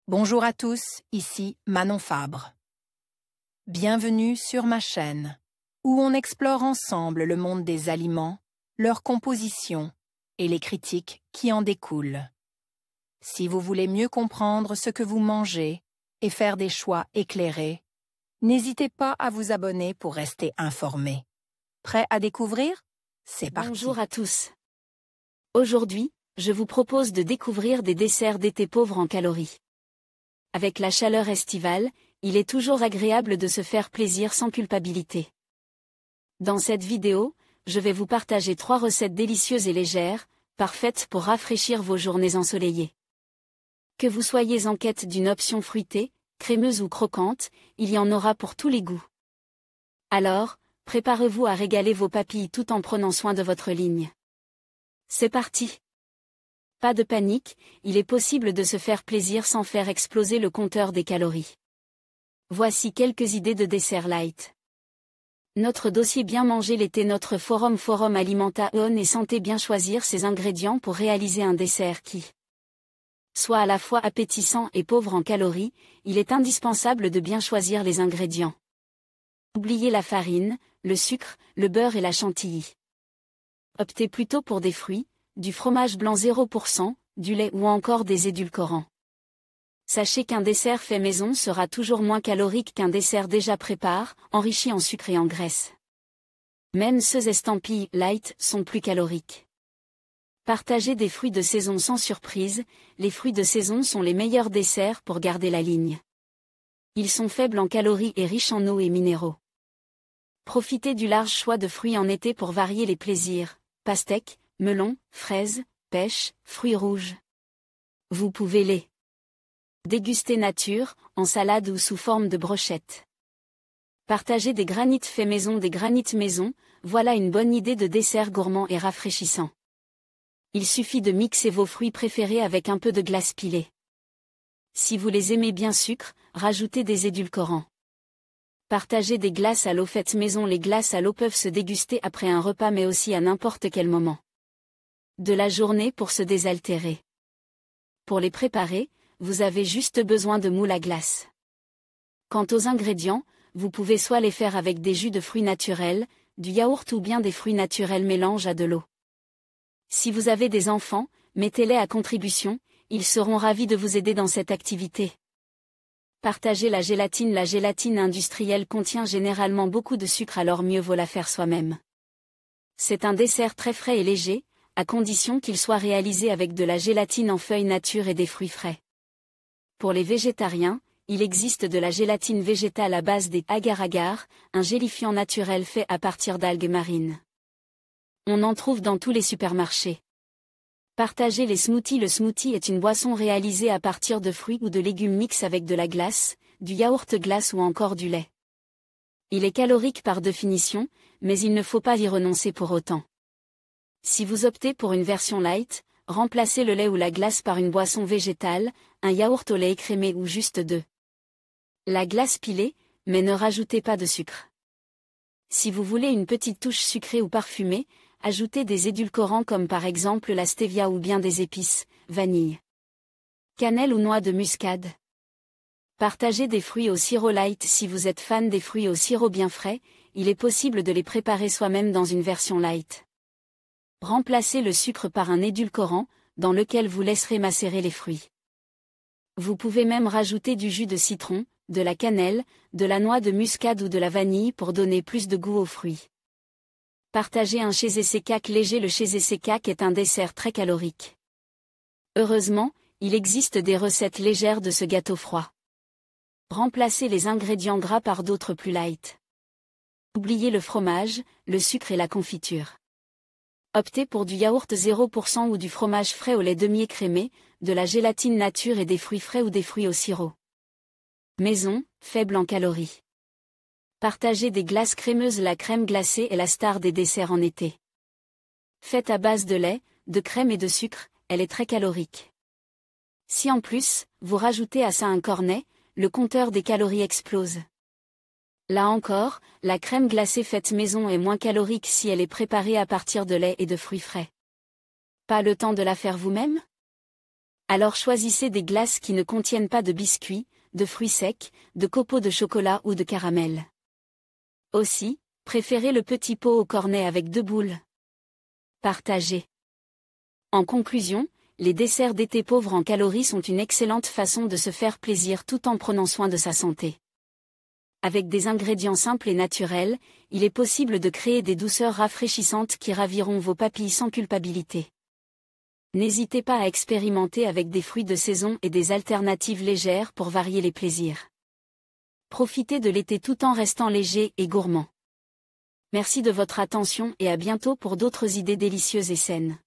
Bonjour à tous, ici Manon Fabre. Bienvenue sur ma chaîne, où on explore ensemble le monde des aliments, leur composition et les critiques qui en découlent. Si vous voulez mieux comprendre ce que vous mangez et faire des choix éclairés, n'hésitez pas à vous abonner pour rester informé. Prêt à découvrir? C'est parti. Bonjour à tous. Aujourd'hui, je vous propose de découvrir des desserts d'été pauvres en calories. Avec la chaleur estivale, il est toujours agréable de se faire plaisir sans culpabilité. Dans cette vidéo, je vais vous partager 3 recettes délicieuses et légères, parfaites pour rafraîchir vos journées ensoleillées. Que vous soyez en quête d'une option fruitée, crémeuse ou croquante, il y en aura pour tous les goûts. Alors, préparez-vous à régaler vos papilles tout en prenant soin de votre ligne. C'est parti! Pas de panique, il est possible de se faire plaisir sans faire exploser le compteur des calories. Voici quelques idées de dessert light. Notre dossier bien manger l'été. Notre forum Alimentation et santé. Bien choisir ses ingrédients pour réaliser un dessert qui soit à la fois appétissant et pauvre en calories. Il est indispensable de bien choisir les ingrédients. Oubliez la farine, le sucre, le beurre et la chantilly. Optez plutôt pour des fruits, du fromage blanc 0%, du lait ou encore des édulcorants. Sachez qu'un dessert fait maison sera toujours moins calorique qu'un dessert déjà préparé, enrichi en sucre et en graisse. Même ceux estampillés light sont plus caloriques. Partagez des fruits de saison sans surprise. Les fruits de saison sont les meilleurs desserts pour garder la ligne. Ils sont faibles en calories et riches en eau et minéraux. Profitez du large choix de fruits en été pour varier les plaisirs. Pastèques, melons, fraises, pêches, fruits rouges. Vous pouvez les déguster nature, en salade ou sous forme de brochettes. Partagez des granites faits maison. Des granites maison, voilà une bonne idée de dessert gourmand et rafraîchissant. Il suffit de mixer vos fruits préférés avec un peu de glace pilée. Si vous les aimez bien sucre, rajoutez des édulcorants. Partagez des glaces à l'eau faites maison. Les glaces à l'eau peuvent se déguster après un repas mais aussi à n'importe quel moment de la journée pour se désaltérer. Pour les préparer, vous avez juste besoin de moule à glace. Quant aux ingrédients, vous pouvez soit les faire avec des jus de fruits naturels, du yaourt ou bien des fruits naturels mélange à de l'eau. Si vous avez des enfants, mettez-les à contribution, ils seront ravis de vous aider dans cette activité. Partagez la gélatine. La gélatine industrielle contient généralement beaucoup de sucre, alors mieux vaut la faire soi-même. C'est un dessert très frais et léger, à condition qu'il soit réalisé avec de la gélatine en feuilles nature et des fruits frais. Pour les végétariens, il existe de la gélatine végétale à base des agar-agar, un gélifiant naturel fait à partir d'algues marines. On en trouve dans tous les supermarchés. Partagez les smoothies. Le smoothie est une boisson réalisée à partir de fruits ou de légumes mix avec de la glace, du yaourt glace ou encore du lait. Il est calorique par définition, mais il ne faut pas y renoncer pour autant. Si vous optez pour une version light, remplacez le lait ou la glace par une boisson végétale, un yaourt au lait écrémé ou juste de la glace pilée, mais ne rajoutez pas de sucre. Si vous voulez une petite touche sucrée ou parfumée, ajoutez des édulcorants comme par exemple la stevia ou bien des épices, vanille, cannelle ou noix de muscade. Partagez des fruits au sirop light. Si vous êtes fan des fruits au sirop bien frais, il est possible de les préparer soi-même dans une version light. Remplacez le sucre par un édulcorant, dans lequel vous laisserez macérer les fruits. Vous pouvez même rajouter du jus de citron, de la cannelle, de la noix de muscade ou de la vanille pour donner plus de goût aux fruits. Partagez un cheesecake léger. Le cheesecake est un dessert très calorique. Heureusement, il existe des recettes légères de ce gâteau froid. Remplacez les ingrédients gras par d'autres plus light. Oubliez le fromage, le sucre et la confiture. Optez pour du yaourt 0% ou du fromage frais au lait demi-écrémé, de la gélatine nature et des fruits frais ou des fruits au sirop maison, faible en calories. Partagez des glaces crémeuses. La crème glacée est la star des desserts en été. Faite à base de lait, de crème et de sucre, elle est très calorique. Si en plus, vous rajoutez à ça un cornet, le compteur des calories explose. Là encore, la crème glacée faite maison est moins calorique si elle est préparée à partir de lait et de fruits frais. Pas le temps de la faire vous-même? Alors choisissez des glaces qui ne contiennent pas de biscuits, de fruits secs, de copeaux de chocolat ou de caramel. Aussi, préférez le petit pot au cornet avec 2 boules. Partagez. En conclusion, les desserts d'été pauvres en calories sont une excellente façon de se faire plaisir tout en prenant soin de sa santé. Avec des ingrédients simples et naturels, il est possible de créer des douceurs rafraîchissantes qui raviront vos papilles sans culpabilité. N'hésitez pas à expérimenter avec des fruits de saison et des alternatives légères pour varier les plaisirs. Profitez de l'été tout en restant léger et gourmand. Merci de votre attention et à bientôt pour d'autres idées délicieuses et saines.